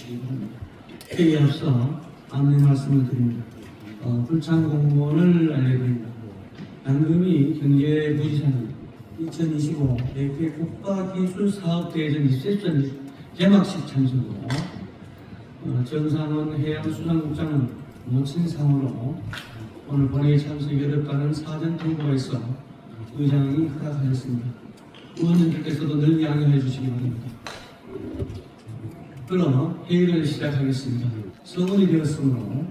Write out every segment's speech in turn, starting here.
주시기 바랍니다. 회의에 앞서 안내 말씀을 드립니다. 불참 공문을 알려드립니다. 양금희 경제부지사는 2025 대표 국가기술사업대회전 리셉션 개막식 참석으로 정상원 해양수산국장은 모친 상으로 오늘 본회의 참석이 어렵다는 사전 통보가 있어 의장이 허락하였습니다. 의원님들께서도 늘 양해해 주시기 바랍니다. 그럼 회의를 시작하겠습니다. 성원이 되었으므로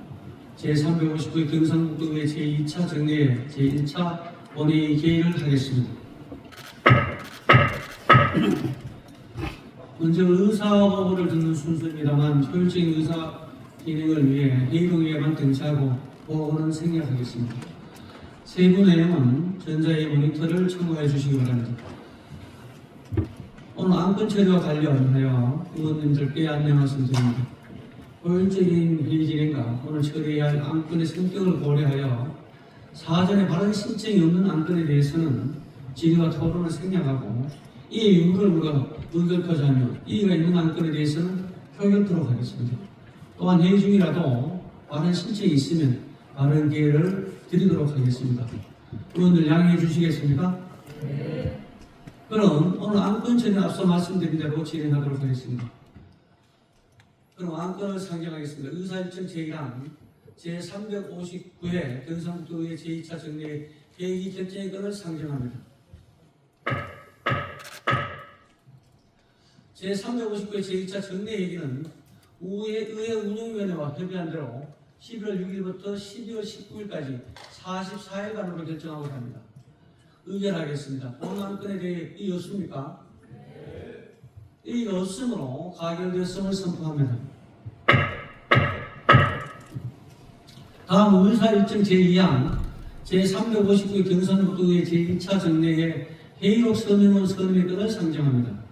제359회 경상북도의회 제2차 정례 제1차 본회의 개의를 하겠습니다. 먼저 의사보고를 듣는 순서입니다만 효율적인 의사 진행을 위해 회의동의에만 등차하고 보고는 생략하겠습니다. 세부 내용은 전자의 모니터를 참고해 주시기 바랍니다. 오늘 안건 처리와 관련하여 의원님들께 안내 말씀드립니다. 효율적인 회의 진행과 오늘 처리해야 할 안건의 성격을 고려하여 사전에 발언 신청이 없는 안건에 대해서는 질의와 토론을 생략하고 이에 윤곽을 의결하자며 이의가 있는 안건에 대해서는 표결토록 하겠습니다. 또한 회의 중이라도 발언 신청이 있으면 발언 기회를 드리도록 하겠습니다. 의원들 양해해 주시겠습니까? 네. 그럼 오늘 안건 처리는 앞서 말씀드린 대로 진행하도록 하겠습니다. 그럼 안건을 상정하겠습니다. 의사일정 제1항 제359회 경상북도의회 제2차 정례 회의 결정의 건을 상정합니다. 제359회 제2차 정례 회의는 의회 운영위원회와 협의한 대로 11월 6일부터 12월 19일까지 44일간으로 결정하고 합니다. 의결하겠습니다. 오늘 안건에 대해 이의 없습니까? 네. 이의 없으므로 가결되었음을 선포합니다. 다음 의사일정 제2항 제359회 경상북도의회 제2차 정례의 회의록 서명원 선임의 건을 상정합니다.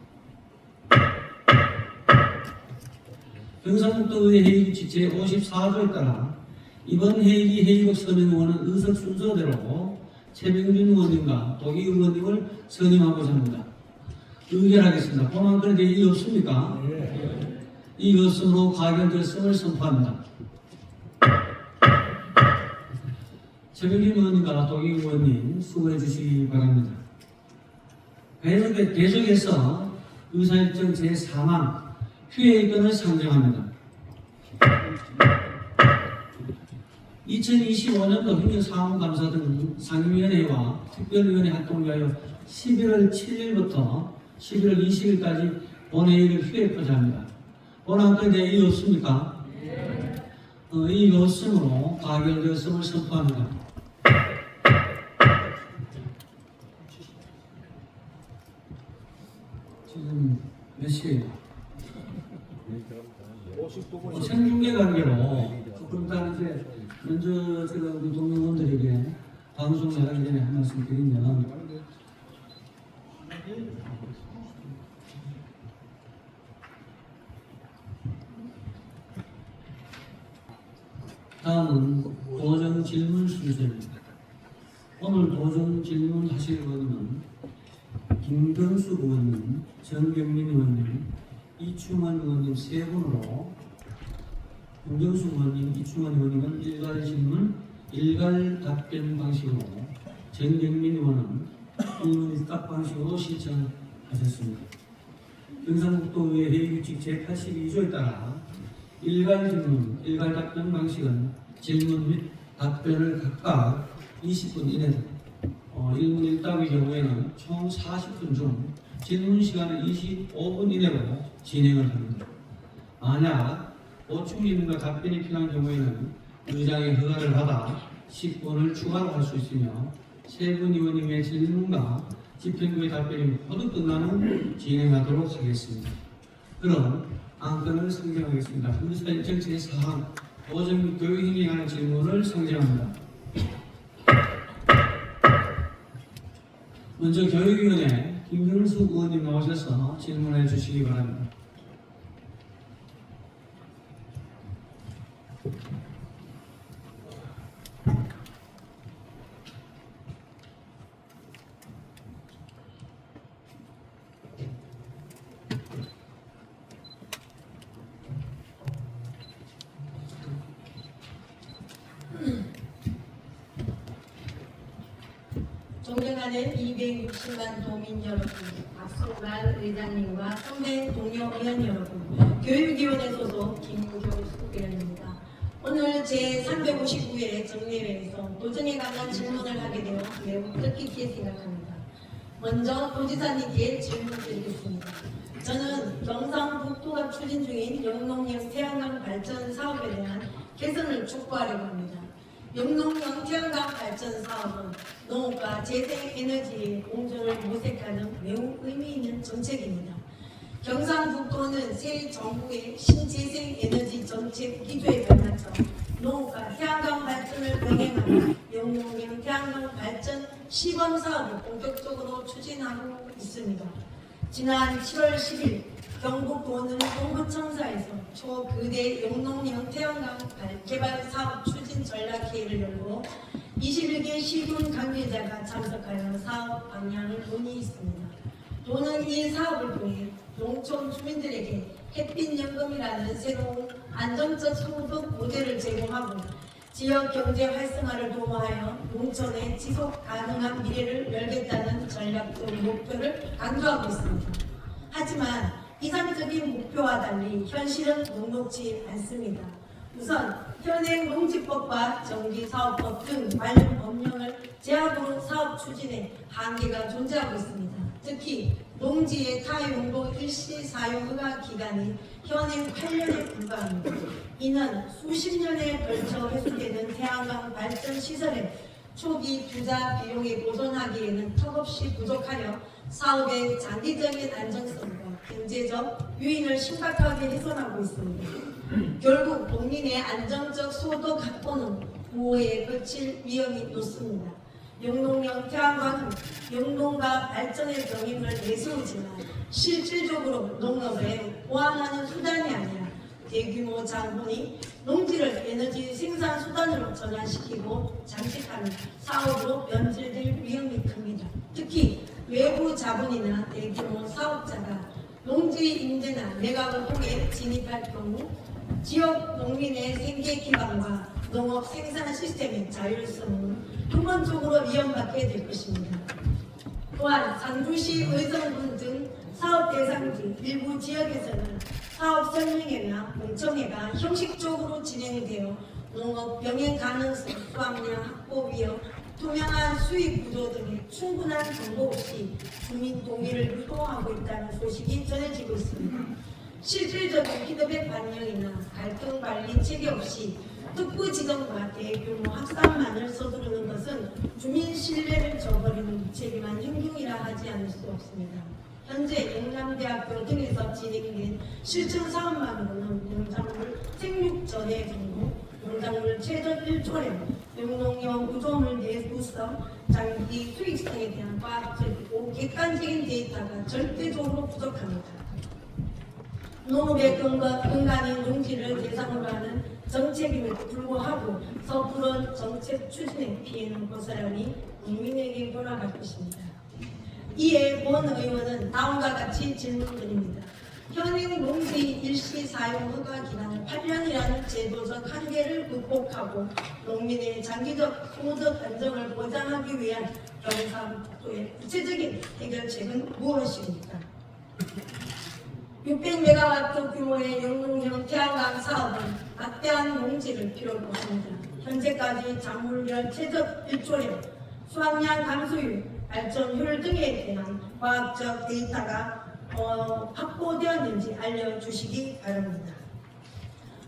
경상북도의회 회의규칙 제54조에 따라 이번 회의 회의록 서명원은 의석 순서대로 최병준 의원님과 도기 의원님을 선임하고자 합니다. 의결하겠습니다. 본안 건에 대해 이의 없습니까? 네. 이의 없으므로 가결되었음을 선포합니다. 최병준 의원님과 도기 의원님 수고해 주시기 바랍니다. 계속해서 의사일정 제4항 휴회의 건을 상정합니다. 2025년도 행정사무감사 등 상임위원회와 특별위원회 활동을 위하여 11월 7일부터 11월 20일까지 본회의를 휴회하고자 합니다. 본안건에 대해 이의 없습니까? 네. 이의 없으므로 가결되었음을 선포합니다. 지금 몇 시에요? 생중계 관계로 조금 더 이제 먼저 제가 우리 동료원들에게 방송 나가기 전에 한 말씀 드리면 다음은 도정 질문 순서입니다. 오늘 도정 질문 하실 의원은 김경수 의원님, 정경민 의원님, 이충원 의원님 세 분으로 김경수 의원님, 이충원 의원님은 일괄 질문, 일괄 답변 방식으로 정경민 의원은 질문 답 방식으로 신청하셨습니다. 경상북도의회 회의규칙 제82조에 따라 일괄 질문, 일괄 답변 방식은 질문 및 답변을 각각 20분 이내 1문 1답의 경우에는 총 40분 중 질문 시간은 25분 이내로 진행을 합니다. 만약 보충 질문과 답변이 필요한 경우에는 의장의 허가를 받아 10분을 추가로 할 수 있으며 세 분 의원님의 질문과 집행부의 답변이 모두 끝난 후 진행하도록 하겠습니다. 그럼 안건을 상정하겠습니다. 의사일정 제4항 도정 및 교육행위에 관한 질문을 상정합니다. 먼저 교육위원회 김경수 의원님 나오셔서 질문해 주시기 바랍니다. 존경하는 260만 도민 여러분, 박성만 의장님과 선배 동료 의원 여러분, 교육위원회 소속 김교수 의원입니다. 오늘 제359회 정례회에서 도정에 관한 질문을 하게 되어 매우 뜻깊게 생각합니다. 먼저 도지사님께 질문드리겠습니다. 저는 경상북도가 추진 중인 영농형 태양광 발전 사업에 대한 개선을 촉구하려고 합니다. 영농형 태양광 발전 사업은 농업과 재생에너지의 공존을 모색하는 매우 의미 있는 정책입니다. 경상북도는 새 정부의 신재생에너지 정책 기조에 걸맞춰 농업과 태양광 발전을 병행하는 영농형 태양광 발전 시범 사업을 본격적으로 추진하고 있습니다. 지난 7월 10일 경북도는 농부청사에서 초거대 영농형 태양광 개발 사업 추진 전략회의를 열고 21개 시군 관계자가 참석하여 사업 방향을 논의했습니다. 도는 이 사업을 통해 농촌 주민들에게 햇빛연금이라는 새로운 안정적 소득 모델을 제공하고 지역 경제 활성화를 도모하여 농촌의 지속 가능한 미래를 열겠다는 전략적 목표를 강조하고 있습니다. 하지만 이상적인 목표와 달리 현실은 녹록지 않습니다. 우선 현행 농지법과 정비사업법 등 관련 법령을 제약으로 사업 추진에 한계가 존재하고 있습니다. 특히 농지의 타용도 일시 사용 허가 기간이 현행 8년에 불과합니다. 이는 수십 년에 걸쳐 회수되는 태양광 발전 시설의 초기 투자 비용에 보존하기에는 턱없이 부족하여 사업의 장기적인 안정성과 경제적 유인을 심각하게 훼손하고 있습니다. 결국 농민의 안정적 소득 확보는 부호에 그칠 위험이 높습니다. 영농형 태양광은 영농과 발전의 병행을 내세우지만 실질적으로 농업에 보완하는 수단이 아니라 대규모 자본이 농지를 에너지 생산 수단으로 전환시키고 장식하는 사업으로 변질될 위험이 큽니다. 특히 외부 자본이나 대규모 사업자가 농지 임대나 매각을 통해 진입할 경우 지역 농민의 생계 기반과 농업 생산 시스템의 자율성은 근본적으로 위험받게 될 것입니다. 또한 상주시 의정군 등 사업 대상지 일부 지역에서는 사업 설명회나 공청회가 형식적으로 진행되어 농업 병행 가능성, 수확량 확보 위험, 투명한 수익 구조 등의 충분한 정보 없이 주민 동의를 유도하고 있다는 소식이 전해지고 있습니다. 실질적인 피드백 반영이나 갈등 관리 체계 없이 특구 지정과 대규모 확산만을 서두르는 것은 주민 신뢰를 저버리는 무책임한 행동이라 하지 않을 수 없습니다. 현재 영남대학교 등에서 진행된 실증 사업만으로는 농작물 생육전의 경우 농작물 최저 1초량, 영농형 구조물 내구성, 장기 수익성에 대한 과학적이고 객관적인 데이터가 절대적으로 부족합니다. 농업의 근간인 농지를 대상으로 하는 정책임에도 불구하고 섣부른 정책 추진의 피해는 고스란히 국민에게 돌아갈 것입니다. 이에 본 의원은 다음과 같이 질문드립니다. 현행 농지 일시 사용 허가 기간을 8년이라는 제도적 한계를 극복하고 농민의 장기적 소득 안정을 보장하기 위한 경상북도의 구체적인 해결책은 무엇입니까? 600메가와트 규모의 영농형 태양광 사업은 막대한 농지를 필요로 합니다. 현재까지 작물별 최적 일조량, 수확량 감소율, 발전율 등에 대한 과학적 데이터가 확보되었는지 알려주시기 바랍니다.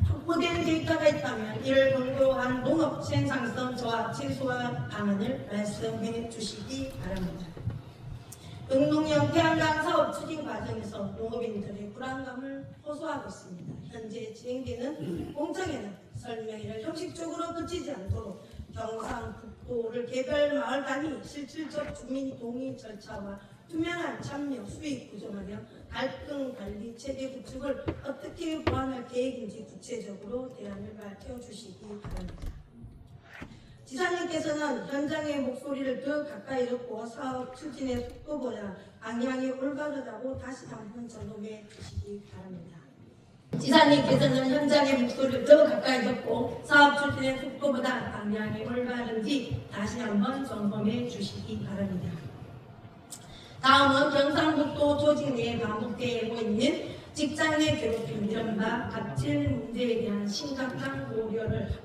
확보된 데이터가 있다면 이를 근거로 한 농업 생산성 저하 최소화 방안을 말씀해 주시기 바랍니다. 영농형 태양광 사업 추진 과정에서 농업인들의 불안감을 호소하고 있습니다. 현재 진행되는 공청회는 설명회를 형식적으로 거치지 않도록 경상북도를 개별 마을 단위 실질적 주민 동의 절차와 투명한 참여 수익 구조 마련, 갈등 관리 체계 구축을 어떻게 보완할 계획인지 구체적으로 대안을 밝혀주시기 바랍니다. 지사님께서는 현장의 목소리를 더 가까이 듣고 사업 추진의 속도보다 방향이 올바르다고 다시 한번 점검해 주시기 바랍니다. 지사님께서는 현장의 목소리를 더 가까이 듣고 사업 추진의 속도보다 방향이 올바른지 다시 한번 점검해 주시기 바랍니다. 다음은 경상북도 조직 내에 반복되고 있는 직장 내 괴롭힘, 이른바 갑질 문제에 대한 심각한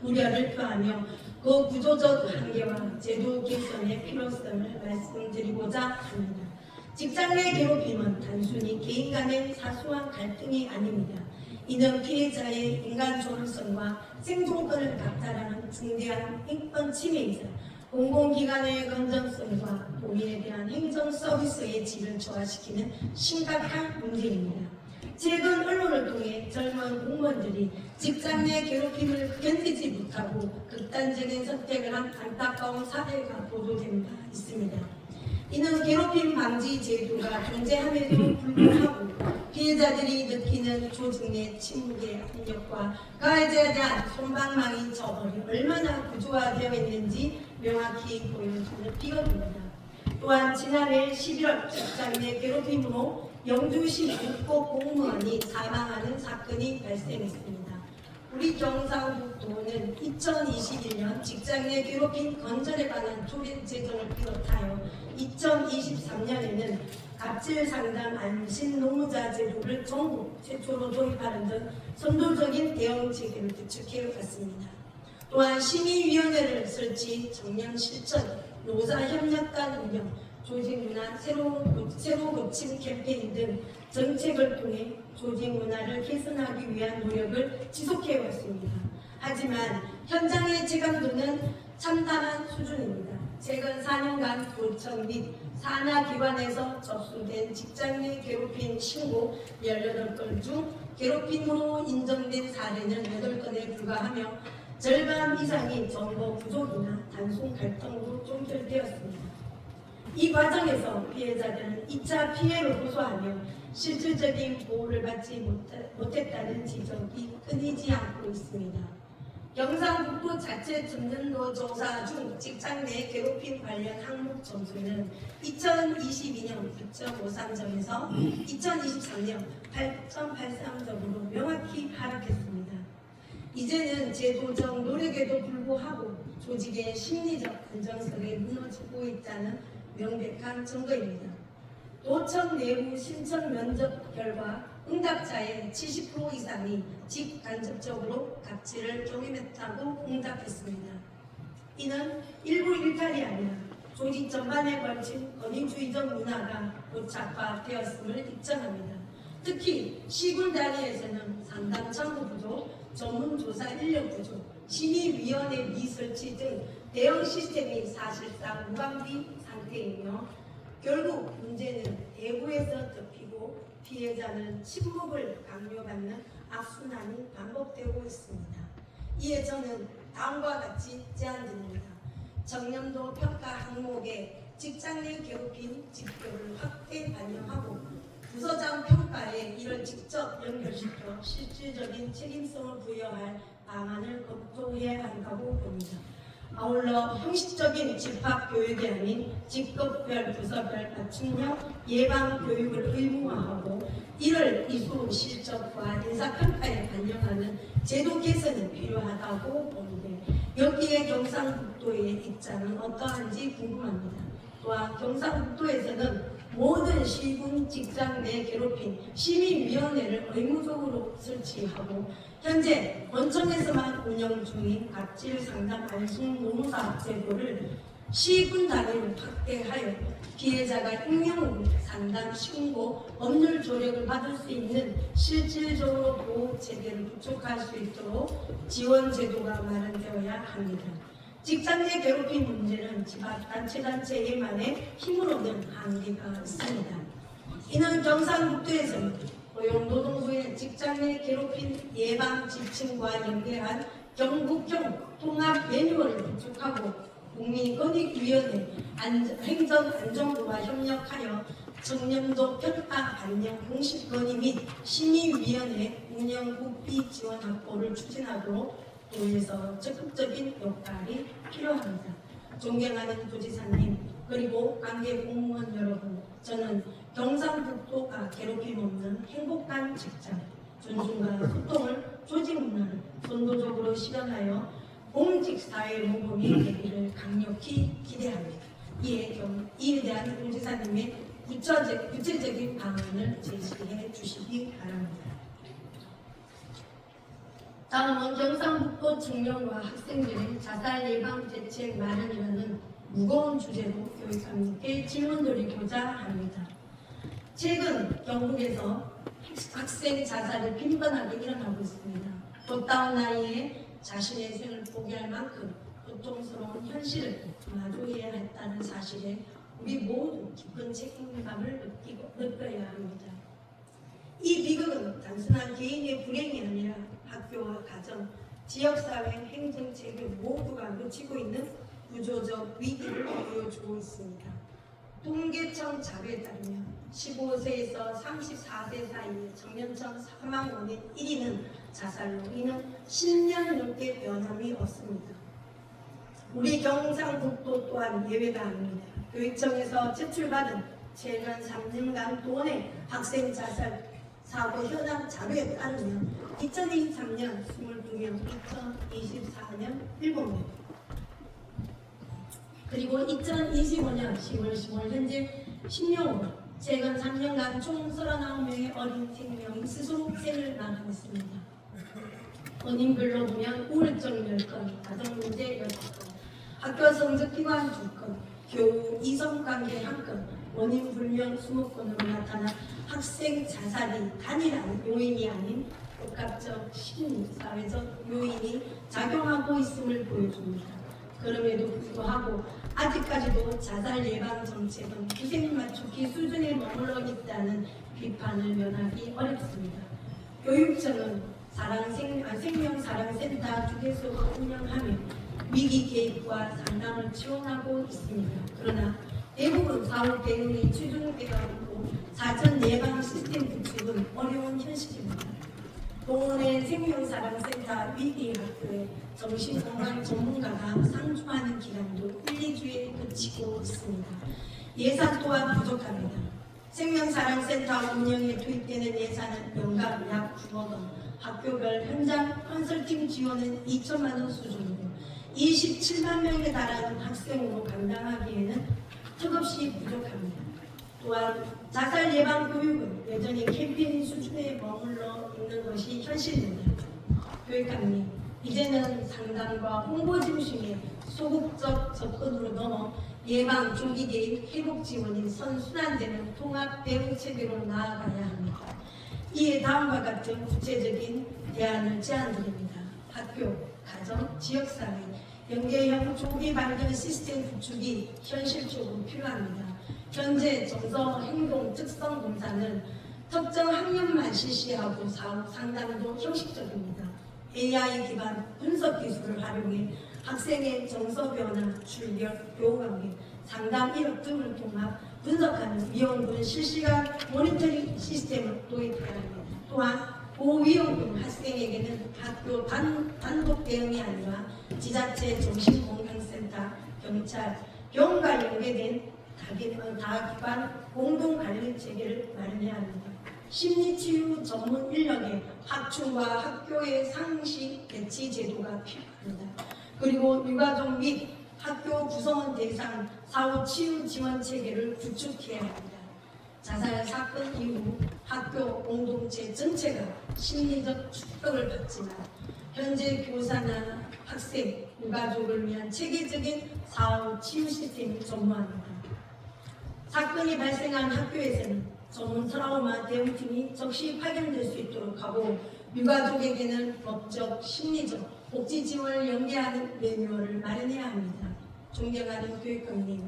우려를 표하며 그 구조적 한계와 제도 개선의 필요성을 말씀드리고자 합니다. 직장 내 괴롭힘은 단순히 개인 간의 사소한 갈등이 아닙니다. 이는 피해자의 인간 존엄성과 생존권을 박탈하는 중대한 인권 침해이자 공공기관의 건전성과 도민에 대한 행정 서비스의 질을 저하시키는 심각한 문제입니다. 최근 언론을 통해 젊은 공무원들이 직장 내 괴롭힘을 견디지 못하고 극단적인 선택을 한 안타까운 사례가 보도된 바 있습니다. 이는 괴롭힘 방지 제도가 존재함에도 불구하고 피해자들이 느끼는 조직 내 침묵의 압력과 가해자에 대한 손방망이 처벌이 얼마나 구조화되어 있는지 명확히 보여주는 비결입니다. 또한 지난해 11월 직장 내 괴롭힘으로 영주시 육고 공무원이 사망하는 사건이 발생했습니다. 우리 경상북도는 2021년 직장 내 괴롭힘 건전에 관한 조례 제정을 비롯하여 2023년에는 갑질 상담 안심 노무자 제도를 전국 최초로 도입하는 등 선도적인 대응 체계를 구축해 왔습니다. 또한 심의위원회를 설치, 정년 실천, 노사협력단 운영, 조직문화 새로 고침 캠페인 등 정책을 통해 조직문화를 개선하기 위한 노력을 지속해왔습니다. 하지만 현장의 체감도는 참담한 수준입니다. 최근 4년간 도청 및 산하기관에서 접수된 직장 내 괴롭힘 신고 18건 중 괴롭힘으로 인정된 사례는 8건에 불과하며 절반 이상이 정보 부족이나 단순 갈등으로 종결되었습니다. 이 과정에서 피해자들은 2차 피해를 호소하며 실질적인 보호를 받지 못했다는 지적이 끊이지 않고 있습니다. 경상북도 자체 전년도 조사 중 직장 내 괴롭힘 관련 항목 점수는 2022년 9.53점에서 2023년 8.83점으로 명확히 하락했습니다. 이제는 제도적 노력에도 불구하고 조직의 심리적 안정성이 무너지고 있다는 명백한 증거입니다. 도청 내부 신청 면접 결과 응답자의 70% 이상이 직간접적으로 갑질을 경험했다고 응답했습니다. 이는 일부 일탈이 아니라 조직 전반에 걸친 권위주의적 문화가 고착화되었음을 입증합니다. 특히 시군 단위에서는 상담 창구 부족, 전문조사 인력 부족, 심의위원회 미설치 등 대응 시스템이 사실상 무방비 상태이며 결국 문제는 대구에서 덮이고 피해자는 침묵을 강요받는 악순환이 반복되고 있습니다. 이에 저는 다음과 같이 제안드립니다. 정년도 평가 항목에 직장 내 괴롭힘 지표를 확대 반영하고 부서장 평가에 이를 직접 연결시켜 실질적인 책임성을 부여할 방안을 검토해야 한다고 봅니다. 아울러 형식적인 집합교육이 아닌 직급별 부서별 맞춤형 예방교육을 의무화하고 이를 이수 실적과 인사평가에 반영하는 제도 개선이 필요하다고 보는데 여기에 경상북도의 입장은 어떠한지 궁금합니다. 또한 경상북도에서는 모든 시군 직장 내 괴롭힘 심의위원회를 의무적으로 설치하고 현재 원청에서만 운영 중인 갑질 상담 안심 노무사 제도를 시군 단위로 확대하여 피해자가 익명 상담 신고 법률 조력을 받을 수 있는 실질적으로 보호 체계를 구축할 수 있도록 지원 제도가 마련되어야 합니다. 직장 내 괴롭힘 문제는 지방단체에만의 힘으로는 한계가 있습니다. 이는 경상북도에서는 고용노동부의 직장 내 괴롭힘 예방 지침과 연계한 경북형 통합 매뉴얼을 구축하고 국민권익위원회 행정안전부와 협력하여 청년도 평가 반영 공식 건의 및 심의위원회 운영 국비 지원 확보를 추진하도록 도에서 적극적인 역할이 필요합니다. 존경하는 도지사님 그리고 관계 공무원 여러분, 저는 경상북도가 괴롭힘 없는 행복한 직장, 존중과 소통을 조직 문화를 선도적으로 실현하여 공직사회 모범이 되기를 강력히 기대합니다. 이에 대한 공지사님의 구체적인 방안을 제시해 주시기 바랍니다. 다음은 경상북도 청년과 학생들의 자살 예방 대책 마련이라는 무거운 주제로 교육감님께 질문드리고자 합니다. 최근 경북에서 학생 자살이 빈번하게 일어나고 있습니다. ոտ다운 나이에 자신의 생을 포기할 만큼 고통스러운 현실을 마주해야 했다는 사실에 우리 모두 깊은 책임감을 느껴야 합니다. 이 비극은 단순한 개인의 불행이 아니라 학교와 가정, 지역사회, 행정체계 모두가 놓치고 있는 구조적 위기를 보여주고 있습니다. 통계청 자료에 따르면 15세에서 34세 사이의 청년층 사망 원인 1위는 자살로 이는 10년 넘게 변함이 없습니다. 우리 경상북도 또한 예외가 아닙니다. 교육청에서 제출받은 최근 3년간 도내 학생 자살 사고 현황 자료에 따르면 2023년 22명, 2024년 7명, 그리고 2025년 10월 10월 현재 10명으로 최근 3년간 총 39명의 어린 생명이 스스로 생을 마감했습니다. 원인별로 보면 우울증 10건, 가정문제 10건, 학교 성적 기관 2건, 교우 이성관계 1건, 원인 불명 20건으로 나타나 학생 자살이 단일한 요인이 아닌 복합적 심리, 사회적 요인이 작용하고 있음을 보여줍니다. 그럼에도 불구하고 아직까지도 자살 예방 정책은 희생 맞추기 수준에 머물러 있다는 비판을 면하기 어렵습니다. 교육청은 생명사랑센터 주계소를 운영하며 위기 개입과 상담을 지원하고 있습니다. 그러나 대부분 사후 대응이 추진되어 있고 사전 예방 시스템 구축은 어려운 현실입니다. 동원의 생명사랑센터 위기학교에 정신건강 전문가가 상주하는 기간도 1, 2주에 그치고 있습니다. 예산 또한 부족합니다. 생명사랑센터 운영에 투입되는 예산은 연간 약 9억 원, 학교별 현장 컨설팅 지원은 2천만 원 수준으로 27만 명에 달하는 학생으로 감당하기에는 턱없이 부족합니다. 또한 자살 예방 교육은 여전히 캠페인 수준에 머물러 있는 것이 현실입니다. 교육감님, 이제는 상담과 홍보 중심의 소극적 접근으로 넘어 예방, 조기 개입, 회복 지원이 선순환되는 통합 대응 체계로 나아가야 합니다. 이에 다음과 같은 구체적인 대안을 제안드립니다. 학교, 가정, 지역사회, 연계형 조기 발견 시스템 구축이 현실적으로 필요합니다. 현재 정서 행동 특성 검사는 특정 학년만 실시하고 사후 상담도 형식적입니다. AI 기반 분석 기술을 활용해 학생의 정서 변화, 출결, 교감계, 상담 이력 등을 통합 분석하는 위험군 실시간 모니터링 시스템을 도입해야 합니다. 또한 고위험군 학생에게는 학교 단독 대응이 아니라 지자체 정신건강센터, 경찰, 병원과 연계된 다기관 공동관리 체계를 마련해야 합니다. 심리치유 전문 인력의 확충과 학교의 상시 배치 제도가 필요합니다. 그리고 유가족 및 학교 구성원 대상 사후 치유 지원 체계를 구축해야 합니다. 자살 사건 이후 학교 공동체 전체가 심리적 축복을 받지만 현재 교사나 학생, 유가족을 위한 체계적인 사후 치유 시스템이 전무합니다. 사건이 발생한 학교에서는 전문 트라우마 대응팀이 적시 파견될 수 있도록 하고 유가족에게는 법적, 심리적, 복지 지원을 연계하는 매뉴얼을 마련해야 합니다. 존경하는 교육감님,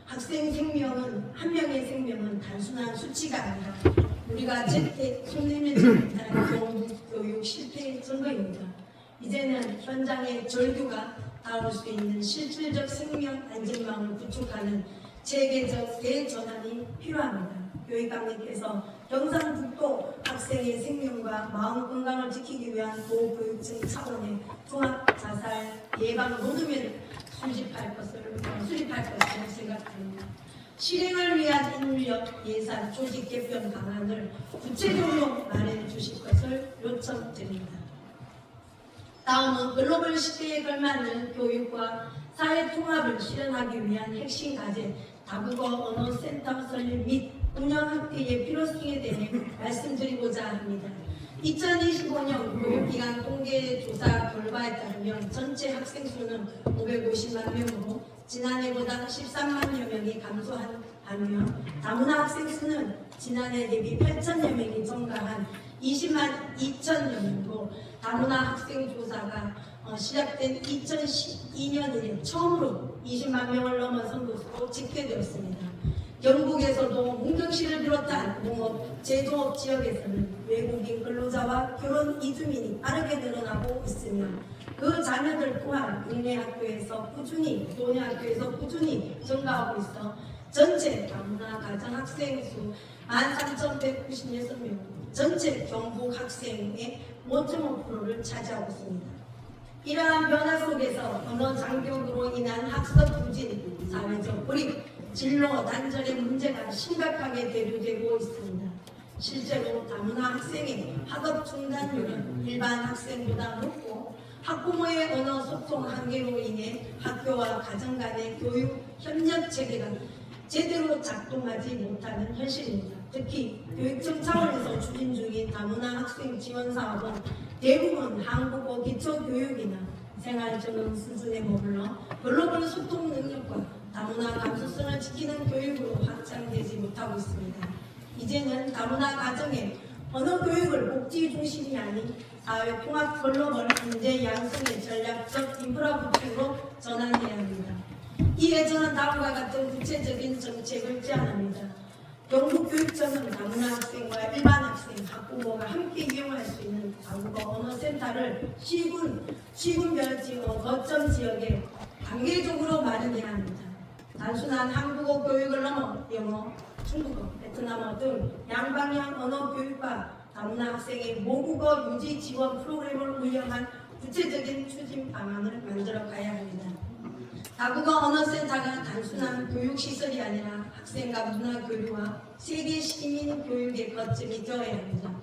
학생 생명은 한 명의 생명은 단순한 수치가 아니라 우리가 제때 손내밀지 못한 교육 실패의 증거입니다. 이제는 현장의 절규가 닿을 수 있는 실질적 생명 안전망을 구축하는 체계적 대전환이 필요합니다. 교육감님께서 경상북도 학생의 생명과 마음 건강을 지키기 위한 도교육청 차원의 종합 자살 예방 로드맵을 수립할 것으로 생각합니다. 실행을 위한 인력, 예산, 조직 개편 방안을 구체적으로 마련해 주실 것을 요청드립니다. 다음은 글로벌 시대에 걸맞는 교육과 사회 통합을 실현하기 위한 핵심 과제 다국어 언어 센터 설립 및 운영 학회의 필요성에 대해 말씀드리고자 합니다. 2025년 교육기관 통계조사 결과에 따르면 전체 학생 수는 550만 명으로 지난해보다 13만여 명이 감소한 반면 다문화 학생 수는 지난해 대비 8천여 명이 증가한 20만 2천여 명으로 다문화 학생 조사가 시작된 2012년 이래 처음으로 20만 명을 넘어선 것으로 집계되었습니다. 영국에서도 문경시를 비롯한 농업, 제조업 지역에서는 외국인 근로자와 결혼 이주민이 빠르게 늘어나고 있으며 그 자녀들 또한 국내 학교에서 꾸준히 증가하고 있어 전체 다문화 가정 학생 수 13,196명, 전체 경북 학생의 5.5%를 차지하고 있습니다. 이러한 변화 속에서 언어 장벽으로 인한 학습 부진, 사회적 고립, 진로 단절의 문제가 심각하게 대두되고 있습니다. 실제로 다문화 학생의 학업 중단율은 일반 학생보다 높고 학부모의 언어 소통 한계로 인해 학교와 가정 간의 교육 협력 체계가 제대로 작동하지 못하는 현실입니다. 특히 교육청 차원에서 추진 중인 다문화 학생 지원 사업은 대부분 한국어 기초교육이나 생활전형 수준에 머물러 글로벌 소통 능력과 다문화 감수성을 지키는 교육으로 확장되지 못하고 있습니다. 이제는 다문화 가정의 언어 교육을 복지 중심이 아닌 사회 통합 글로벌 인재 양성의 전략적 인프라 구축으로 전환해야 합니다. 이에 저는 다음과 같은 구체적인 정책을 제안합니다. 경북교육청은 다문화 학생과 일반 학생, 학부모가 함께 이용할 수 있는 다국어 언어센터를 시군별 거점 지역에 단계적으로 마련해야 합니다. 단순한 한국어 교육을 넘어 영어, 중국어, 베트남어 등 양방향 언어 교육과 다문화 학생의 모국어 유지 지원 프로그램을 운영한 구체적인 추진 방안을 만들어 가야 합니다. 다국어 언어센터가 단순한 교육시설이 아니라 학생과 문화교류와 세계 시민 교육의 거점이 되어야 합니다.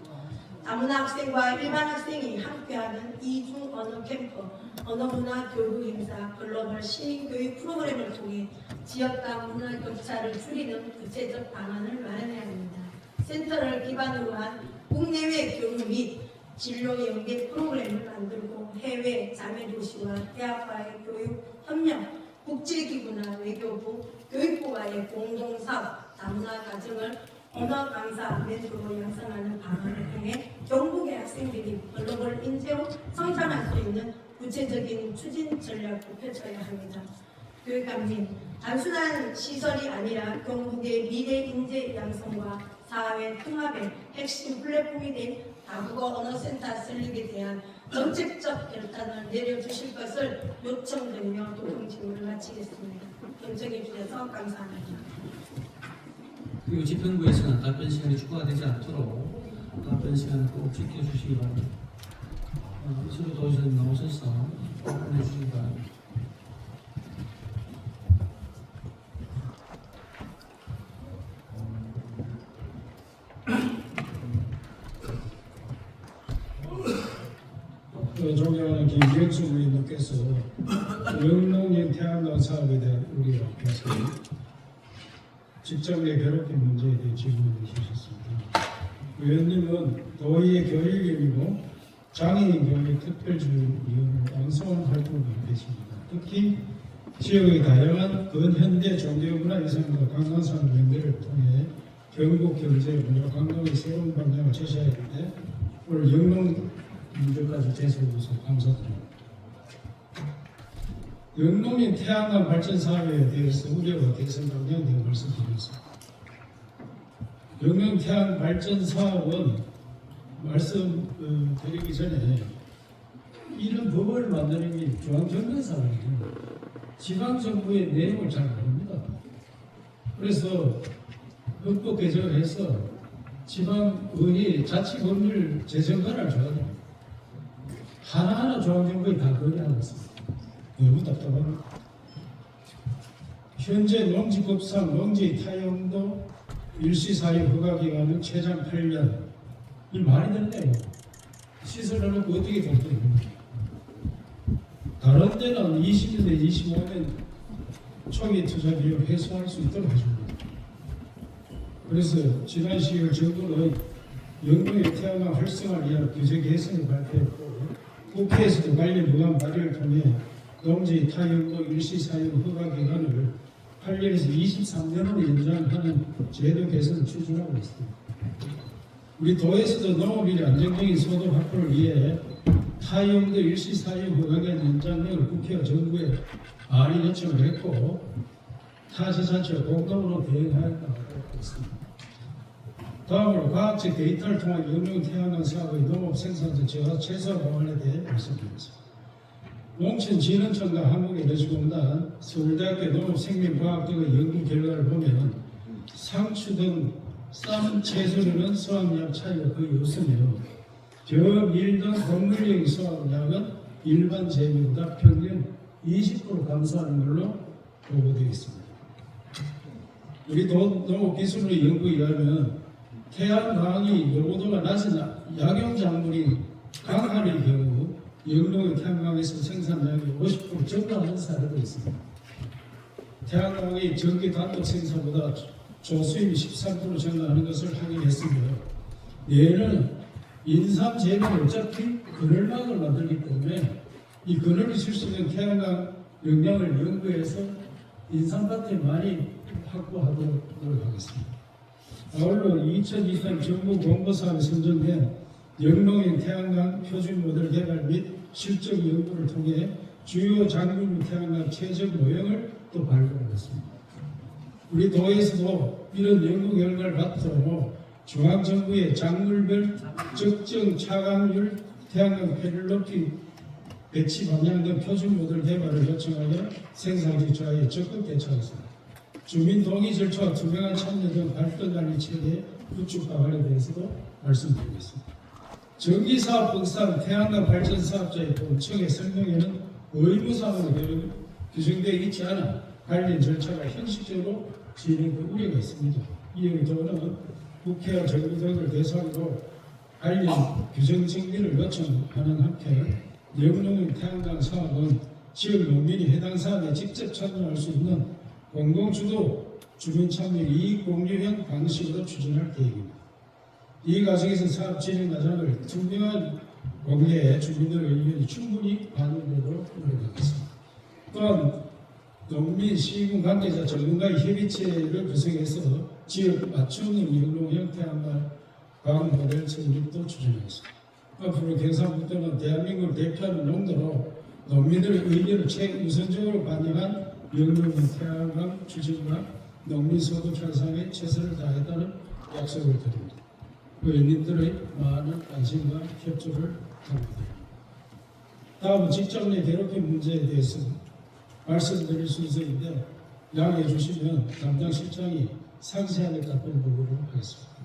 다문화 학생과 일반 학생이 함께하는 이중 언어 캠프, 언어문화 교류 행사, 글로벌 시민교육 프로그램을 통해 지역과 문화 격차를 줄이는 구체적 방안을 마련해야 합니다. 센터를 기반으로 한 국내외 교류 및 진로 연계 프로그램을 만들고 해외 자매도시와 대학과의 교육 협력, 국제기구나 외교부, 교육부와의 공동사업, 다문화 가정을 언어 강사 멘토로 양성하는 방안을 통해 경북의 학생들이 글로벌 인재로 성장할 수 있는 구체적인 추진 전략을 펼쳐야 합니다. 교육감님, 단순한 시설이 아니라 경북의 미래 인재 양성과 사회 통합의 핵심 플랫폼이 된 다국어 언어센터 설립에 대한 정책적 결단을 내려주실 것을 요청드리며 도움 질문을 마치겠습니다. 경청해 주셔서 감사합니다. 그리고 집행부에서는 답변 시간이 추가가 되지 않도록 답변 시간을 꼭 지켜주시기 바랍니다. 이수로 도지사님 나오셔서 답변해 주시기 바랍니다. 존경하는 김경수 의원님께서 영농인 태양광 사업에 대한 우려와 직장 내 괴롭힘 문제에 대해 질문을 주셨습니다. 의원님은 도의의 교육위원이고 장애인 교육 특별주의원으로 왕성한 활동을 하고 계십니다. 특히 지역의 다양한 근현대 종교문화 유산과 관광산 연대를 통해 경북 경제, 문화, 관광의 새로운 방향을 제시해야 하는데 오늘 영농 문제까지 제시해 주셔서 감사드립니다. 영농인 태양광 발전 사업에 대해서 우려가 개선 방향에 대해 말씀드리겠습니다. 영농 태양 발전 사업은 말씀드리기 전에 이런 법을 만드는 게 중앙정부에서는 지방정부의 내용을 잘 모릅니다. 그래서 헌법 개정을 해서 지방의 자치법률 재정관을 줘야 됩니다. 하나하나 중앙정부에 다 건의하고 있습니다. 너무 답답합니다. 현재 농지법상 농지 타용도 일시사유 허가기간은 최장 8년. 이 말이 되네요. 시설해놓고 어떻게 될 거예요? 다른 데는 20년, 25년 초기 투자 비용 회수할 수 있도록 해줍니다. 그래서 지난 10월 정부는 영동의 태양광 활성화를 위한 규제 개선을 발표했고 국회에서도 관련 법안 발의를 통해 농지 타용도 일시사용 허가 기간을 8년에서 23년으로 연장하는 제도 개선을 추진하고 있습니다. 우리 도에서도 농업인의 안정적인 소득 확보를 위해 타용도 일시사용 허가기간 연장을 국회와 정부에 많이 요청을 했고 타지자체가 공동으로 대응하였다고 하고 있습니다. 다음으로 과학적 데이터를 통한 영농 태양광 사업의 농업 생산성 저하 최소 방안에 대해 말씀드리겠습니다. 농촌진흥청과 한국에너지공단, 서울대학교 농업생명과학 등의 연구 결과를 보면 상추 등 쌈 채소류는 수확량 차이가 거의 없으며 저, 밀 등 곡물용 수확량은 일반 재배보다 평균 20% 감소하는 걸로 보고되어 있습니다. 우리 농업기술의 연구에 의하면 태양광이 노고도가 낮은 약용작물이 강한의 경우 영농의 태양광에서 생산량이 50% 증가하는 사례도 있습니다. 태양광이 전기 단독 생산보다 조수입이 13% 증가하는 것을 확인했으며 얘는 인삼 재배는 어차피 그늘막을 만들기 때문에 이 그늘이 줄 수 있는 태양광 영향을 연구해서 인삼밭에 많이 확보하도록 노력하겠습니다. 아울러 2023 정부 공보사업에 선정된 영농인 태양광 표준 모델 개발 및 실적 연구를 통해 주요 작물 태양광 최적 모형을 또 발굴하였습니다. 우리 도에서도 이런 연구 결과를 바탕으로 중앙정부의 작물별 적정 차광률 태양광 패널 높이 배치 방향 등 표준 모델 개발을 요청하여 생산지 조화에 적극 대처하겠습니다. 주민 동의 절차와 투명한 참여 등 발전 관리 체계 구축 방안에 대해서도 말씀드리겠습니다. 전기사업 분산 태양광 발전 사업자의 본청의 설명에는 의무사항으로 규정되어 있지 않아 관련 절차가 형식적으로 진행될 우려가 있습니다. 이에 더는 국회와 정부 등을 대상으로 관련 규정 정비를 요청하는 한편 영농의 태양광 사업은 지역 농민이 해당 사업에 직접 참여할 수 있는 공공주도 주민참여 이익공유형 방식으로 추진할 계획입니다. 이 과정에서 사업 진행 과정을 투명한 공개해 주민들의 의견이 충분히 반영되도록 노력하겠습니다. 또한 농민, 시군 관계자, 전문가의 협의체를 구성해서 지역 맞춤형 영농형 태양광 광 모델 설립도 추진하겠습니다. 앞으로 경상북도는 대한민국을 대표하는 농도로 농민들의 의견을 최우선적으로 반영한 영농형 태양광 추진과 농민 소득 향상에 최선을 다했다는 약속을 드립니다. 의원님들의 많은 관심과 협조를 부탁드립니다. 다음은 직장 내 괴롭힘 문제에 대해서 말씀드릴 순서인데 양해해 주시면 담당 실장이 상세하게 답변 보도록 하겠습니다.